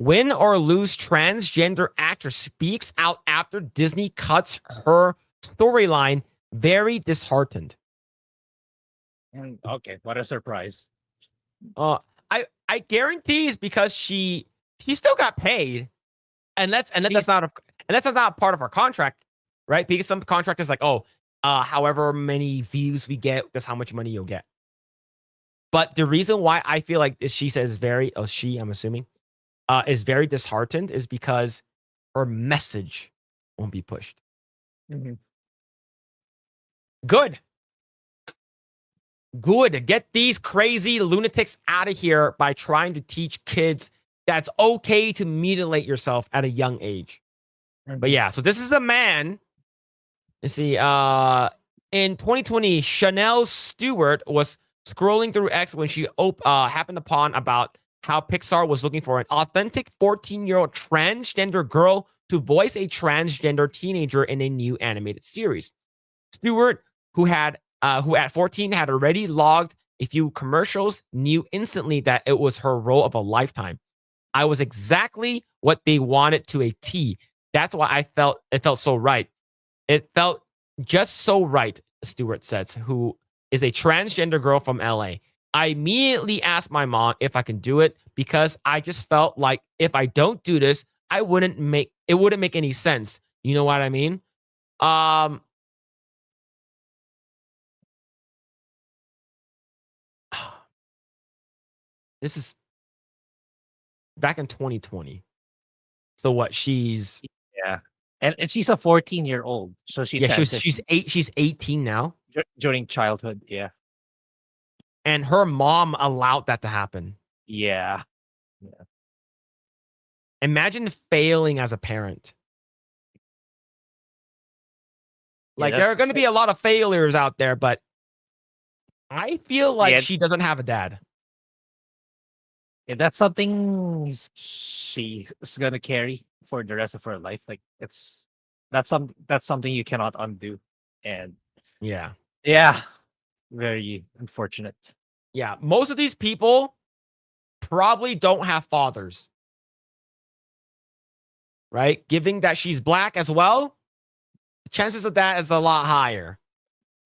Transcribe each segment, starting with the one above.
Win or lose, transgender actor speaks out after Disney cuts her storyline. Very disheartened. Okay, what a surprise. I guarantee it's because she still got paid, and that's not part of our contract, right? Because some contract is like, however many views we get, that's how much money you'll get. But the reason why I feel like she says I'm assuming, is very disheartened is because her message won't be pushed. Mm-hmm. Good. Get these crazy lunatics out of here by trying to teach kids that's okay to mutilate yourself at a young age. Mm-hmm. But yeah, so this is a man. Let's see. In 2020, Chanel Stewart was scrolling through X when she happened upon about how Pixar was looking for an authentic 14-year-old transgender girl to voice a transgender teenager in a new animated series. Stewart, who at 14 had already logged a few commercials, knew instantly that it was her role of a lifetime. I was exactly what they wanted to a T. That's why it felt so right. It felt just so right, Stewart says, who is a transgender girl from LA. I immediately asked my mom if I can do it because I just felt like if I don't do this, it wouldn't make any sense. You know what I mean? This is back in 2020. So what? She's and she's a 14-year-old, so she's 18 now. During childhood, yeah. And her mom allowed that to happen. Yeah. Imagine failing as a parent. Like there are going to be a lot of failures out there, but I feel like she doesn't have a dad. Yeah, that's something she's gonna carry for the rest of her life. Like that's something you cannot undo. And yeah, very unfortunate. Yeah, most of these people probably don't have fathers, right? Given that she's black as well, the chances of that is a lot higher.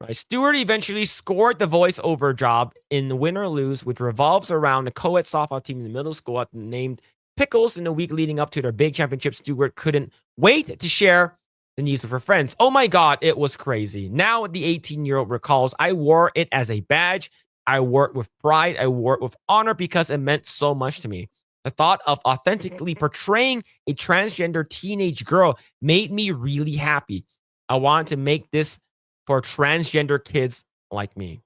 Right. Stewart eventually scored the voiceover job in Win or Lose, which revolves around a co-ed softball team in the middle school named Pickles. In the week leading up to their big championship, Stewart couldn't wait to share the news with her friends. Oh my God, it was crazy. Now the 18-year-old recalls, I wore it as a badge. I wore it with pride. I wore it with honor because it meant so much to me. The thought of authentically portraying a transgender teenage girl made me really happy. I wanted to make this for transgender kids like me.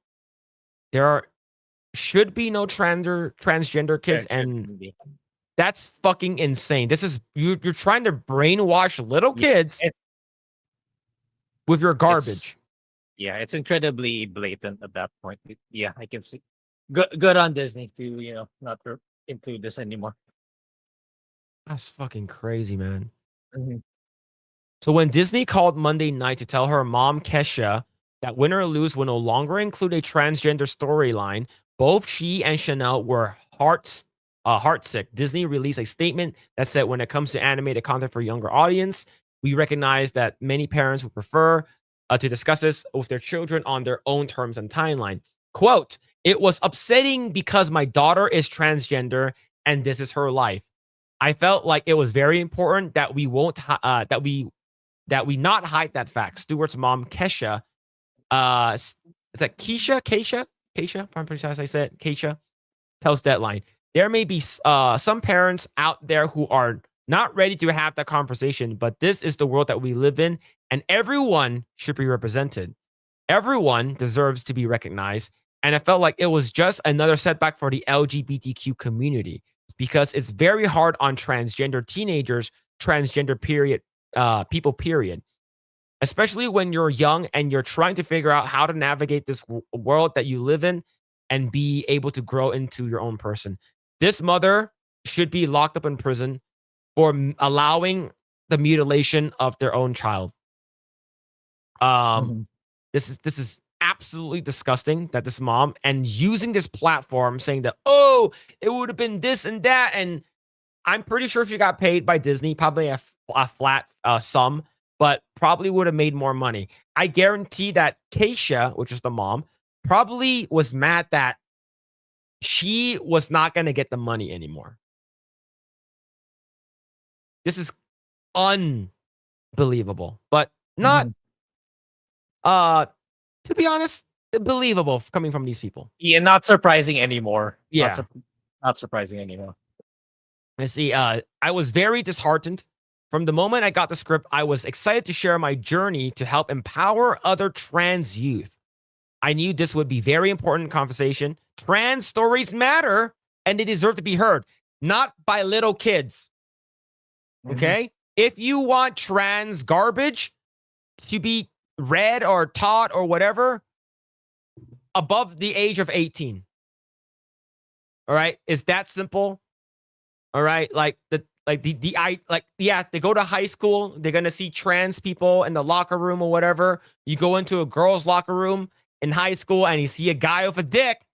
There should be no transgender kids, and that's fucking insane. This is you're trying to brainwash little kids with your garbage. It's incredibly blatant at that point. I can see. Good on Disney to not into this anymore. That's fucking crazy, man. Mm-hmm. So when Disney called Monday night to tell her mom, Kesha, that Win or Lose will no longer include a transgender storyline, both she and Chanel were heartsick. Disney released a statement that said, when it comes to animated content for younger audience, we recognize that many parents would prefer to discuss this with their children on their own terms and timeline. Quote, it was upsetting because my daughter is transgender and this is her life. I felt like it was very important that we not hide that fact. Stewart's mom, Kesha, is that Keisha, if I'm pretty sure I said Keisha, tells Deadline. There may be some parents out there who are not ready to have that conversation, but this is the world that we live in, and everyone should be represented. Everyone deserves to be recognized, and I felt like it was just another setback for the LGBTQ community because it's very hard on transgender teenagers, transgender people, period. Especially when you're young and you're trying to figure out how to navigate this world that you live in and be able to grow into your own person. This mother should be locked up in prison for allowing the mutilation of their own child. This is absolutely disgusting that this mom and using this platform saying that, oh, it would have been this and that, and I'm pretty sure if you got paid by Disney, probably a flat sum, but probably would have made more money. I guarantee that Keisha, which is the mom, probably was mad that she was not going to get the money anymore. This is unbelievable, but not, Mhm. to be honest, believable coming from these people. Yeah, not surprising anymore. Yeah. Not surprising anymore. Let's see. I was very disheartened. From the moment I got the script, I was excited to share my journey to help empower other trans youth. I knew this would be very important conversation. Trans stories matter and they deserve to be heard, not by little kids. Mhm. Okay? If you want trans garbage to be read or taught or whatever above the age of 18. All right? Is that simple? All right? Yeah, they go to high school, they're gonna see trans people in the locker room or whatever. You go into a girl's locker room in high school and you see a guy with a dick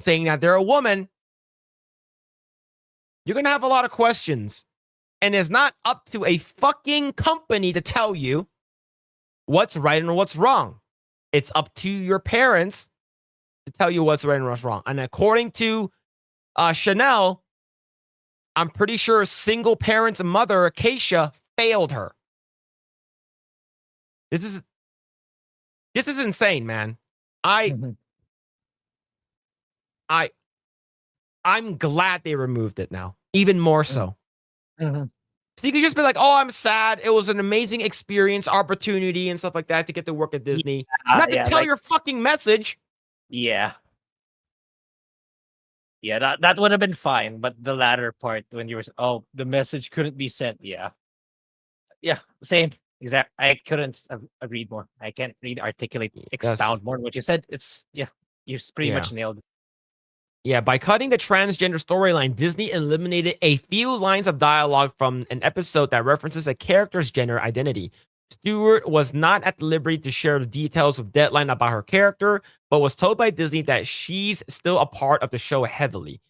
saying that they're a woman. You're gonna have a lot of questions. And it's not up to a fucking company to tell you what's right and what's wrong. It's up to your parents to tell you what's right and what's wrong. And according to Chanel, I'm pretty sure a single parent's mother, Acacia, failed her. This is insane, man. I Mhm. I I'm glad they removed it now, even more Mhm. so. Mhm. So you can just be like, "Oh, I'm sad. It was an amazing experience, opportunity, and stuff like that to get to work at Disney." Not to Yeah, tell like your fucking message. yeah. Yeah, that would have been fine, but the latter part when you were oh, the message couldn't be sent. Yeah. Yeah, same. Exact. I couldn't agreed more. I can't really articulate, That's expound more on what you said. It's yeah, pretty yeah. much nailed it. Yeah, by cutting the transgender storyline, Disney eliminated a few lines of dialogue from an episode that references a character's gender identity. Stewart was not at the liberty to share the details with Deadline about her character, but was told by Disney that she's still a part of the show heavily.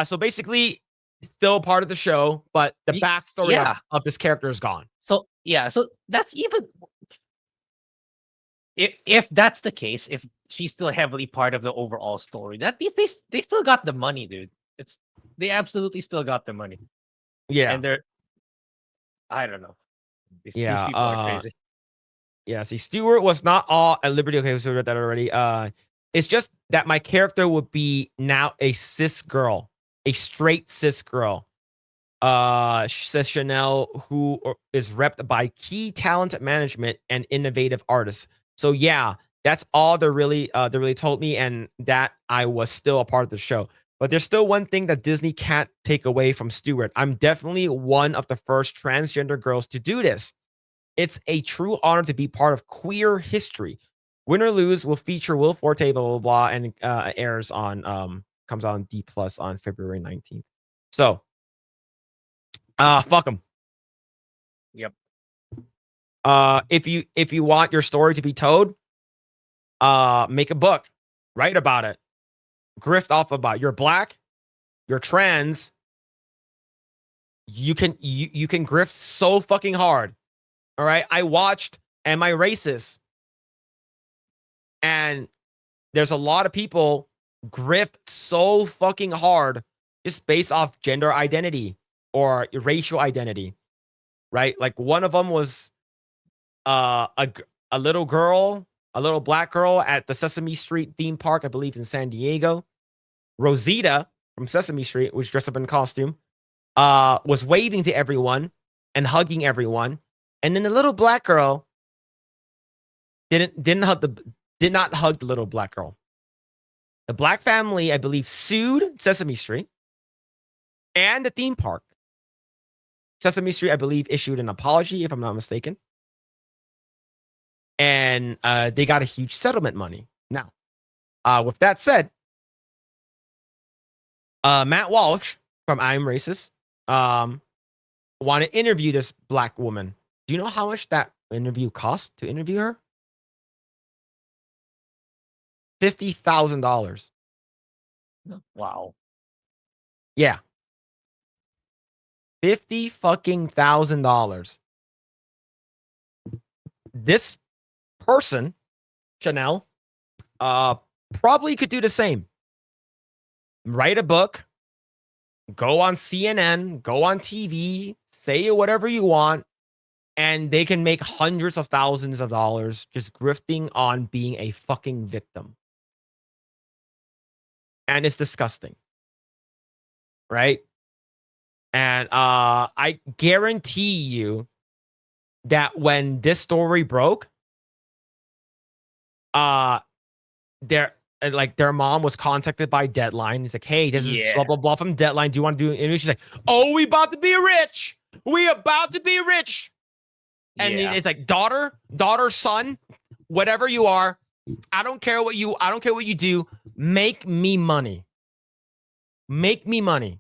So basically, still a part of the show, but the backstory Yeah. of this character is gone. So yeah, so that's even if that's the case, if she's still heavily part of the overall story, that means they still got the money, dude. It's they absolutely still got the money, Yeah, and they're I don't know. These yeah. people are crazy. Yeah, see, Stewart was not all at liberty. Okay, so we read that already. It's just that my character would be now a cis girl, a straight cis girl. Says Chanel, is repped by key talent management and innovative artists. So yeah, that's all they really told me, and that I was still a part of the show. But there's still one thing that Disney can't take away from Stewart. I'm definitely one of the first transgender girls to do this. It's a true honor to be part of queer history. Win or Lose will feature Will Forte, blah blah blah, and airs on comes out on D plus on February 19th. So fuck them. Yep. If you want your story to be told, make a book, write about it, grift off about it. You're black, you're trans, you can grift so fucking hard. All right, I watched Am I Racist? And there's a lot of people grift so fucking hard just based off gender identity or racial identity, right? Like one of them was uh a g- a little girl, a little black girl at the Sesame Street theme park, I believe in San Diego. Rosita from Sesame Street was dressed up in costume, was waving to everyone and hugging everyone. And then the little black girl did not hug the little black girl. The black family, I believe, sued Sesame Street and the theme park. Sesame Street, I believe, issued an apology, if I'm not mistaken. And they got a huge settlement money. Now, with that said, Matt Walsh from I'm Racist want to interview this black woman. Do you know how much that interview cost to interview her? $50,000. Wow. Yeah. 50 fucking $1,000. This person, Chanel, probably could do the same. Write a book, go on CNN, go on TV, say whatever you want, and they can make hundreds of thousands of dollars just grifting on being a fucking victim. And it's disgusting. Right? And I guarantee you that when this story broke, their mom was contacted by Deadline. It's like, hey, this is blah blah blah from Deadline. Do you want to do an interview? She's like, oh, we about to be rich. We about to be rich. And it's like, daughter, son, whatever you are, I don't care what you do. Make me money. Make me money.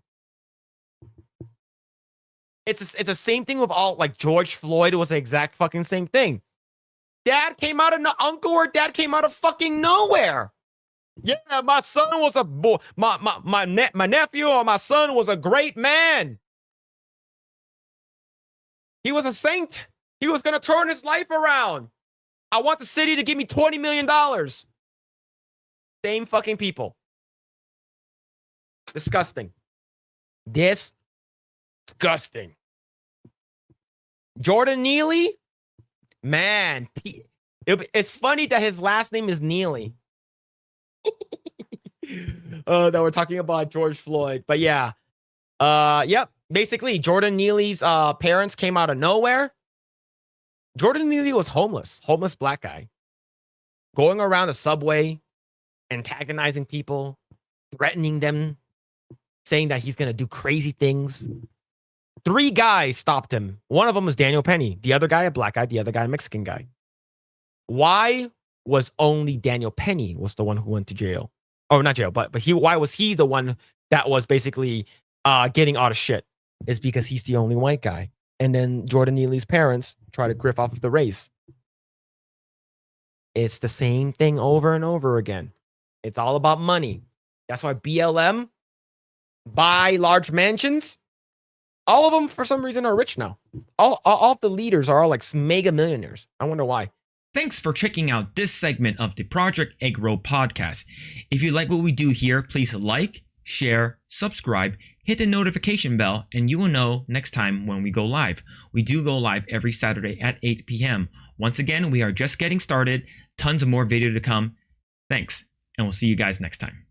It's the same thing with all, like, George Floyd was the exact fucking same thing. Dad came out of uncle or dad came out of fucking nowhere. Yeah, my son was a boy. My nephew or my son was a great man. He was a saint. He was gonna turn his life around. I want the city to give me $20 million. Same fucking people. Disgusting. Disgusting. Jordan Neely, man, it's funny that his last name is Neely. That we're talking about George Floyd, but yeah, yep. Basically, Jordan Neely's parents came out of nowhere. Jordan Neely was homeless black guy, going around the subway, antagonizing people, threatening them, saying that he's gonna do crazy things. 3 guys stopped him. One of them was Daniel Penny. The other guy, a black guy. The other guy, a Mexican guy. Why was only Daniel Penny was the one who went to jail? Oh, not jail, but why was he the one that was basically getting out of shit? Is because he's the only white guy. And then Jordan Neely's parents try to grift off of the race. It's the same thing over and over again. It's all about money. That's why BLM buy large mansions. All of them, for some reason, are rich now. All of the leaders are all like mega millionaires. I wonder why. Thanks for checking out this segment of the Project Eggroll podcast. If you like what we do here, please like, share, subscribe, hit the notification bell, and you will know next time when we go live. We do go live every Saturday at 8 p.m. Once again, we are just getting started. Tons of more video to come. Thanks, and we'll see you guys next time.